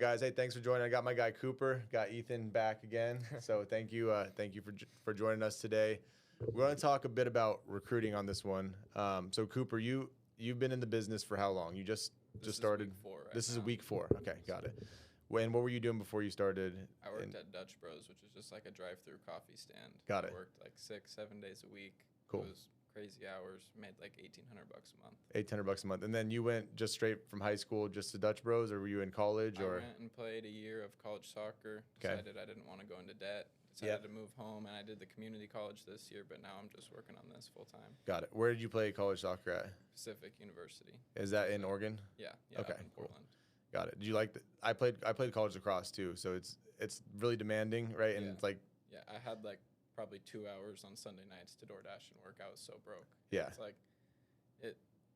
Guys, hey, thanks for joining. I got my guy Cooper, got Ethan back again. So thank you for joining us today. We're going to talk a bit about recruiting on this one. So Cooper, you've been in the business for how long? You just started. Week 4 right This is now. week 4. Okay, got it. What were you doing before you started? I worked at Dutch Bros, which is just like a drive-through coffee stand. Got I it. worked like 6-7 days a week. Cool. It was crazy hours. Made like $1,800 a month. $1,800 a month, and then you went just straight from high school just to Dutch Bros, or were you in college? I Or went and played a year of college soccer. Okay. Decided I didn't want to go into debt. Decided to move home, and I did the community college this year. But now I'm just working on this full time. got it. Where did you play college soccer at? Pacific University. Is that in Oregon? Yeah. Okay, Up in cool. Portland. Got it. Did you like? I played college lacrosse too, so it's really demanding, right? And Yeah. it's like, Yeah, I had like probably 2 hours on Sunday nights to DoorDash and work. I was so broke. Yeah. It's like,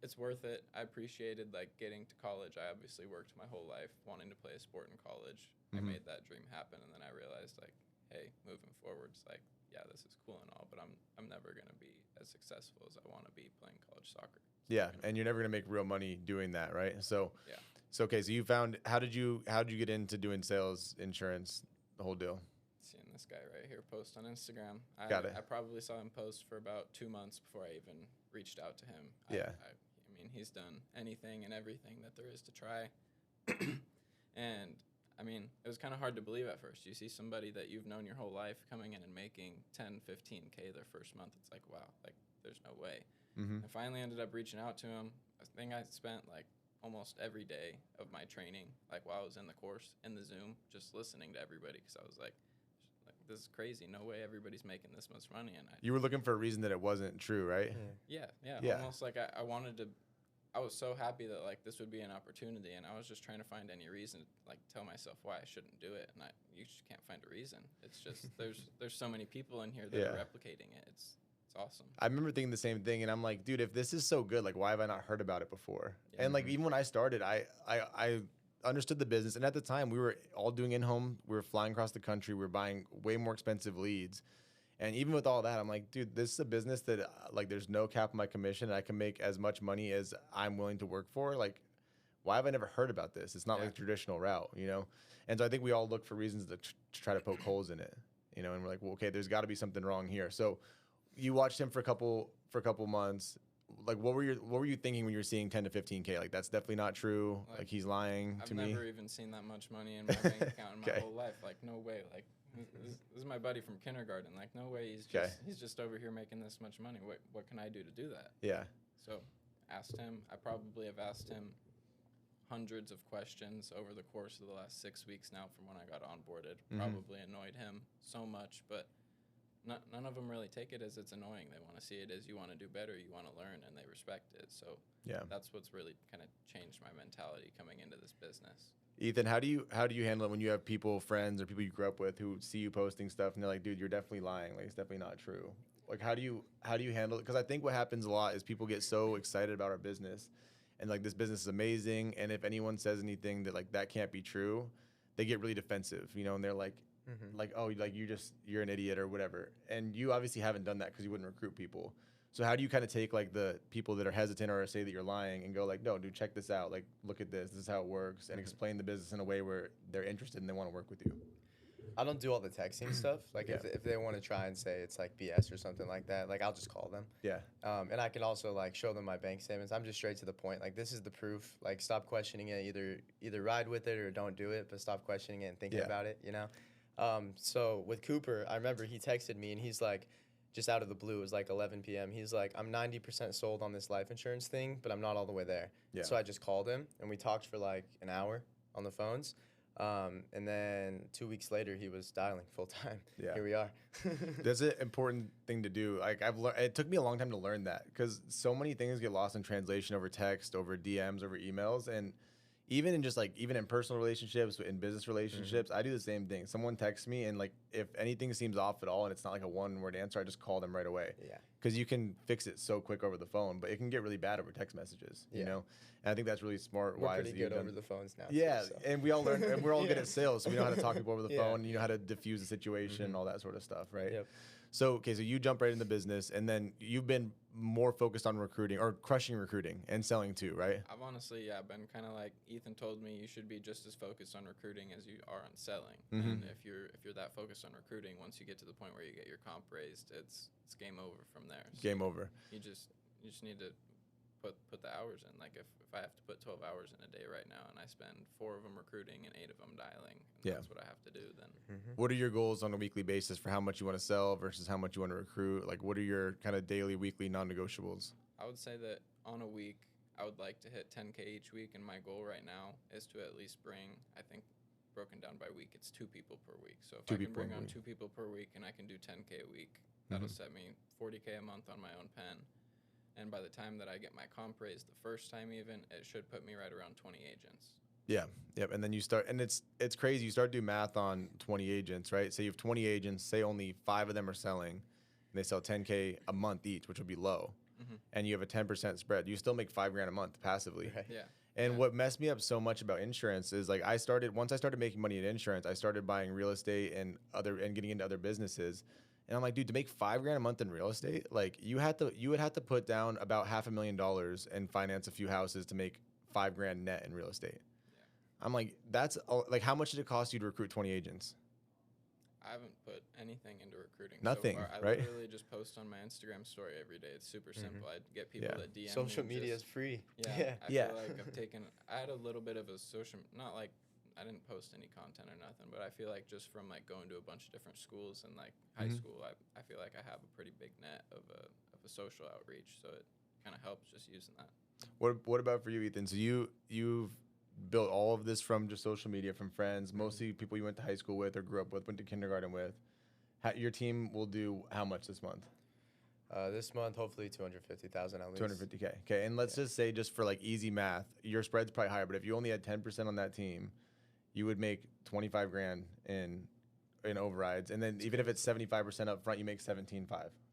it's worth it. I appreciated like getting to college. I obviously worked my whole life wanting to play a sport in college. I made that dream happen, and then I realized like, hey, moving forward, it's like, yeah, this is cool and all, but I'm never gonna be as successful as I want to be playing college soccer. yeah, and you're never gonna make real money doing that, right? So Yeah. So okay, so you found how did you get into doing sales, insurance, the whole deal? Seeing this guy right here post on Instagram. Got it. I probably saw him post for about 2 months before I even reached out to him. Yeah. I mean, he's done anything and everything that there is to try. And, I mean, it was kind of hard to believe at first. You see somebody that you've known your whole life coming in and making 10, 15K their first month. It's like, wow, like, there's no way. I finally ended up reaching out to him. I think I spent, like, almost every day of my training, like, while I was in the course, in the Zoom, just listening to everybody, because I was like, this is crazy. No way everybody's making this much money. And You were looking for a reason that it wasn't true, right? yeah. Yeah. Almost like I wanted to. I was so happy that like this would be an opportunity, and I was just trying to find any reason to like tell myself why I shouldn't do it, and you just can't find a reason. It's just there's so many people in here that are replicating it. It's awesome. I remember thinking the same thing, and I'm like, dude, if this is so good, like, why have I not heard about it before? Yeah. And like, even when I started, I understood the business, and at the time, we were all doing in-home. We were flying across the country. We were buying way more expensive leads, and even with all that, I'm like, dude, this is a business that like, there's no cap on my commission, and I can make as much money as I'm willing to work for. Like, why have I never heard about this? It's not like a traditional route, you know? And so I think we all look for reasons to try to poke holes in it, you know? And we're like, well, okay, there's got to be something wrong here. So you watched him for a couple months. Like, what were you thinking when you were seeing 10 to 15K? Like, that's definitely not true. Like he's lying to me. I've never even seen that much money in my bank account in my whole life. Like, no way. Like, this is my buddy from kindergarten. Like, no way. He's just over here making this much money. What can I do to do that? Yeah. So, asked him. I probably have asked him hundreds of questions over the course of the last 6 weeks now from when I got onboarded. Probably annoyed him so much, but none of them really take it as it's annoying. They want to see it as you want to do better, you want to learn, and they respect it. So that's what's really kind of changed my mentality coming into this business. Ethan, how do you handle it when you have people, friends, or people you grew up with who see you posting stuff and they're like, dude, you're definitely lying. Like, it's definitely not true. Like, how do you handle it? Because I think what happens a lot is people get so excited about our business and like, this business is amazing. And if anyone says anything that like, that can't be true, they get really defensive, you know, and they're like, like, oh, like you're an idiot or whatever. And you obviously haven't done that because you wouldn't recruit people. So how do you kind of take like the people that are hesitant or say that you're lying and go like, no, dude, check this out. Like, look at this. This is how it works, and explain the business in a way where they're interested and they want to work with you. I don't do all the texting stuff. Like if they want to try and say it's like BS or something like that, like I'll just call them. Yeah. And I can also like show them my bank statements. I'm just straight to the point. Like, this is the proof. Like, stop questioning it. Either ride with it or don't do it, but stop questioning it and thinking about it, you know? So with Cooper, I remember he texted me and he's like, just out of the blue, it was like 11 p.m. He's like, I'm 90% sold on this life insurance thing, but I'm not all the way there. Yeah. So I just called him and we talked for like an hour on the phones. And then 2 weeks later, he was dialing full time. Yeah. Here we are. That's an important thing to do. Like, it took me a long time to learn that because so many things get lost in translation over text, over DMs, over emails, and even in personal relationships, in business relationships, I do the same thing. Someone texts me and like, if anything seems off at all and it's not like a one-word answer, I just call them right away. Yeah. Because you can fix it so quick over the phone, but it can get really bad over text messages, you know? And I think that's really smart. We're pretty good over the phones now. Yeah, too, so. And we all learn, and we're all good at sales, so we know how to talk to people over the phone, you know how to diffuse the situation, all that sort of stuff, right? Yep. So, okay, so you jump right into business, and then you've been more focused on recruiting or crushing recruiting and selling too, right? I've honestly, been kind of like Ethan told me, you should be just as focused on recruiting as you are on selling. And if you're that focused on recruiting, once you get to the point where you get your comp raised, it's game over from there. So Game over. You just need to put the hours in. Like if I have to put 12 hours in a day right now, and I spend 4 of them recruiting and 8 of them dialing, that's what I have to do. Then What are your goals on a weekly basis for how much you want to sell versus how much you want to recruit? Like, what are your kind of daily, weekly non-negotiables? I would say that on a week, I would like to hit 10K each week, and my goal right now is to at least bring, I think, broken down by week, it's 2 people per week. So if I can bring on 2 people per week and I can do 10K a week, that'll set me 40K a month on my own pen. And by the time that I get my comp raised the first time even, it should put me right around 20 agents. Yeah. Yep. And then you start, and it's crazy. You start to do math on 20 agents, right? Say you have 20 agents, say only 5 of them are selling, and they sell 10K a month each, which would be low. And you have a 10% spread. You still make $5,000 a month passively. Right. Yeah. And what messed me up so much about insurance is like once I started making money in insurance, I started buying real estate and getting into other businesses. And I'm like, dude, to make $5,000 a month in real estate, like you would have to put down about $500,000 and finance a few houses to make $5,000 net in real estate. Yeah. I'm like, like, how much did it cost you to recruit 20 agents? I haven't put anything into recruiting. Nothing, so far. right? I literally just post on my Instagram story every day. It's super simple. I get people that DM Social me. media is free. I feel like I had a little bit of a not like, I didn't post any content or nothing, but I feel like just from like going to a bunch of different schools and like high school, I feel like I have a pretty big net of a social outreach. So it kind of helps just using that. What about for you, Ethan? So you've built all of this from just social media, from friends, mostly people you went to high school with or grew up with, went to kindergarten with. Your team will do how much this month? This month, hopefully 250,000 at least. 250K. Okay, and let's just say, just for like easy math, your spread's probably higher, but if you only had 10% on that team, you would make $25,000 in overrides, and then even if it's 75% up front, you make $17,500.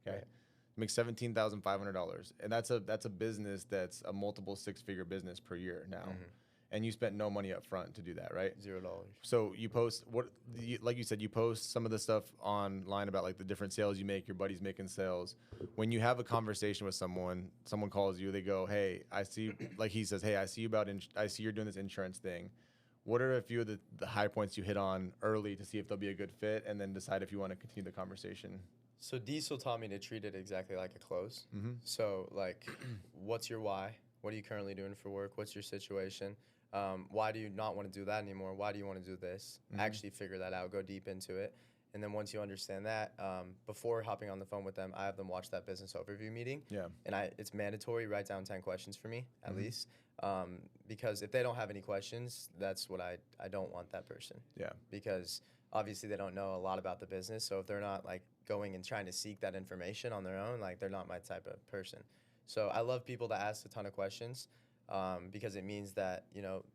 Okay, you make $17,500, and that's a business that's a multiple 6-figure business per year now. And you spent no money up front to do that, right? $0. So you post like you said, you post some of the stuff online about like the different sales you make, your buddies making sales. When you have a conversation with someone calls you, they go, hey, I see, like he says, hey, I see I see you're doing this insurance thing. What are a few of the high points you hit on early to see if they'll be a good fit, and then decide if you want to continue the conversation? So Diesel taught me to treat it exactly like a close. So like, what's your why? What are you currently doing for work? What's your situation? Why do you not want to do that anymore? Why do you want to do this? Actually figure that out, go deep into it. And then once you understand that, before hopping on the phone with them, I have them watch that business overview meeting. Yeah. And it's mandatory, write down 10 questions for me, at least. Because if they don't have any questions, that's what I don't want that person. Yeah. Because obviously they don't know a lot about the business. So if they're not like going and trying to seek that information on their own, like they're not my type of person. So I love people that ask a ton of questions. Because it means that,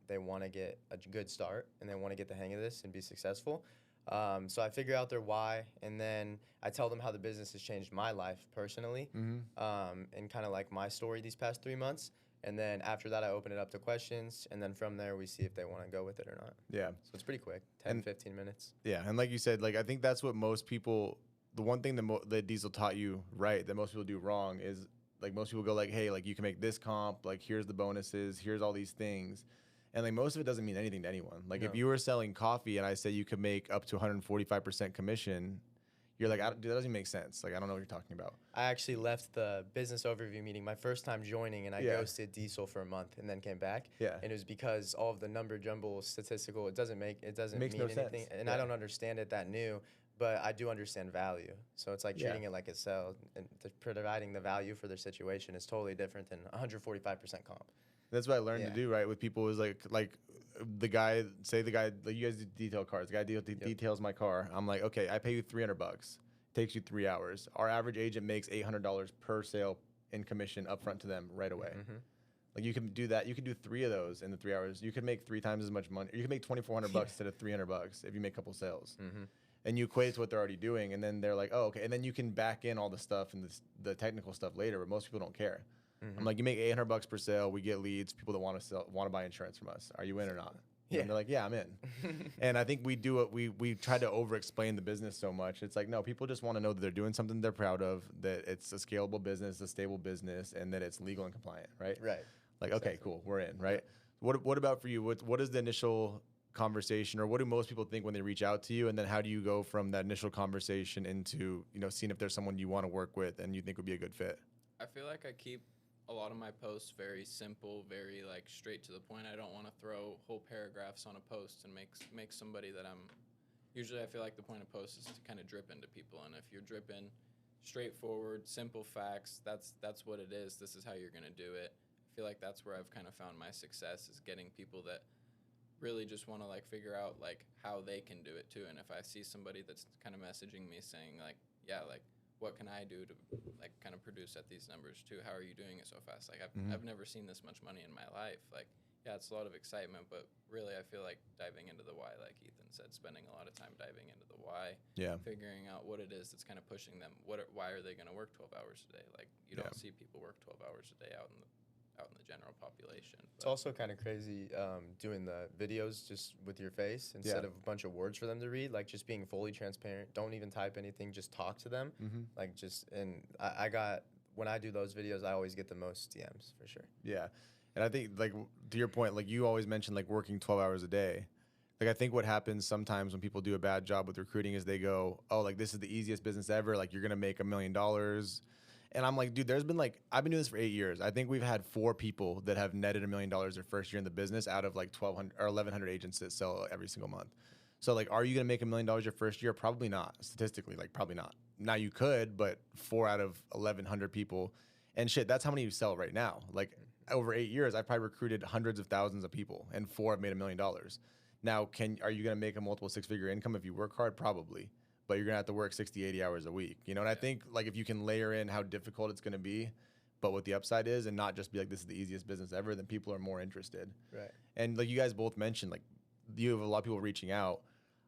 they want to get a good start and they want to get the hang of this and be successful. So I figure out their why, and then I tell them how the business has changed my life personally, and kind of like my story these past 3 months. And then after that, I open it up to questions, and then from there, we see if they want to go with it or not. Yeah. So it's pretty quick, 10, 15 minutes. Yeah, and like you said, like I think that's what most people, the one thing that Diesel taught you right that most people do wrong is, like most people go like, hey, like you can make this comp, like here's the bonuses, here's all these things. And like most of it doesn't mean anything to anyone. Like if you were selling coffee and I say you could make up to 145% commission, you're like, dude, that doesn't make sense. Like, I don't know what you're talking about. I actually left the business overview meeting my first time joining, and I ghosted Diesel for a month and then came back. Yeah. And it was because all of the number jumble statistical, it doesn't mean anything. Sense. And I don't understand it that new. But I do understand value. So it's like treating it like a sale, and providing the value for their situation is totally different than 145% comp. That's what I learned to do, right, with people is like the guy, like you guys do detail cars. The guy details my car. I'm like, okay, I pay you $300. Takes you 3 hours. Our average agent makes $800 per sale in commission upfront to them right away. Like you can do that. You can do 3 of those in the 3 hours. You can make 3 times as much money. You can make $2,400 instead of $300 if you make a couple sales. And you equate it to what they're already doing, and then they're like, oh, okay. And then you can back in all the stuff and the technical stuff later, but most people don't care. I'm like, you make $800 per sale, we get leads, people that want to buy insurance from us. Are you in or not? Yeah. And they're like, yeah, I'm in. And I think we do it. We try to over explain the business so much. It's like, no, people just want to know that they're doing something they're proud of, that it's a scalable business, a stable business, and that it's legal and compliant, right? Right. Like, okay, cool, we're in, right? What about for you? What is the initial conversation, or what do most people think when they reach out to you? And then how do you go from that initial conversation into, seeing if there's someone you want to work with and you think would be a good fit? I feel like I keep a lot of my posts very simple, very like straight to the point. I don't want to throw whole paragraphs on a post and make somebody that I'm. Usually, I feel like the point of posts is to kind of drip into people, and if you're dripping straightforward, simple facts, that's what it is. This is how you're gonna do it. I feel like that's where I've kind of found my success, is getting people that really just want to like figure out like how they can do it too. And if I see somebody that's kind of messaging me saying like, yeah, like, what can I do to like kind of produce at these numbers too? How are you doing it so fast? Like I've never seen this much money in my life. Like, yeah, it's a lot of excitement, but really I feel like diving into the why, like Ethan said, spending a lot of time diving into the why, figuring out what it is that's kind of pushing them. Why are they going to work 12 hours a day? Like you don't see people work 12 hours a day out in the general population. It's also kind of crazy doing the videos just with your face instead of a bunch of words for them to read, like just being fully transparent. Don't even type anything, just talk to them. Like I got, when I do those videos, I always get the most DMs for sure. Yeah. And I think, like, to your point, like you always mentioned, like working 12 hours a day. Like I think what happens sometimes when people do a bad job with recruiting is they go, oh, like this is the easiest business ever. Like you're going to make $1 million. And I'm like, dude, I've been doing this for 8 years. I think we've had 4 people that have netted $1 million their first year in the business out of like 1,200 or 1,100 agents that sell every single month. So like, are you going to make $1 million your first year? Probably not. Statistically, like probably not. Now you could, but 4 out of 1,100 people, and shit, that's how many you sell right now. Like over 8 years, I've probably recruited hundreds of thousands of people, and 4 have made $1 million. Now, are you going to make a multiple 6-figure income if you work hard? Probably. But you're going to have to work 60, 80 hours a week, And I think like if you can layer in how difficult it's going to be, but what the upside is, and not just be like, this is the easiest business ever, then people are more interested. Right. And like you guys both mentioned, like you have a lot of people reaching out.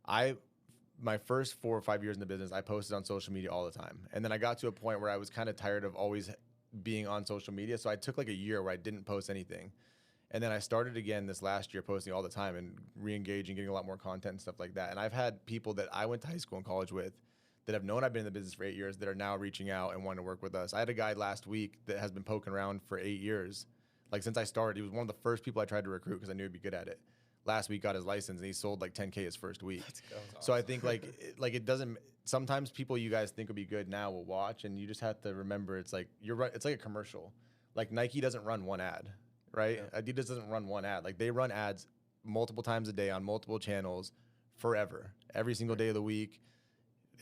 My first 4 or 5 years in the business, I posted on social media all the time. And then I got to a point where I was kind of tired of always being on social media. So I took like a year where I didn't post anything. And then I started again this last year posting all the time and re-engaging, getting a lot more content and stuff like that. And I've had people that I went to high school and college with that have known I've been in the business for 8 years that are now reaching out and wanting to work with us. I had a guy last week that has been poking around for 8 years. Like since I started, he was one of the first people I tried to recruit because I knew he'd be good at it. Last week got his license and he sold like 10K his first week. Let's go. So I think like it doesn't, sometimes people you guys think will be good now will watch, and you just have to remember it's like, you're right. It's like a commercial. Like Nike doesn't run one ad. Right? Yeah. Adidas doesn't run one ad. Like they run ads multiple times a day on multiple channels forever. Every single day of the week,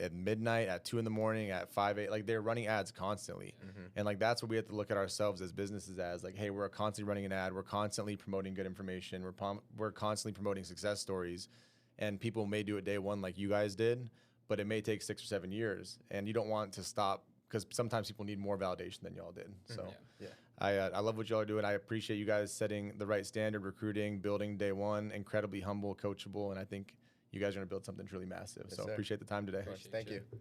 at midnight, at 2 a.m, at 5 a.m. Like they're running ads constantly. And like that's what we have to look at ourselves as businesses as. Like, hey, we're constantly running an ad. We're constantly promoting good information. We're constantly promoting success stories. And people may do it day one like you guys did, but it may take 6 or 7 years. And you don't want to stop because sometimes people need more validation than y'all did. So yeah. I love what y'all are doing. I appreciate you guys setting the right standard, recruiting, building day one, incredibly humble, coachable, and I think you guys are going to build something truly massive. Yes, so sir. Appreciate the time today. Thank you.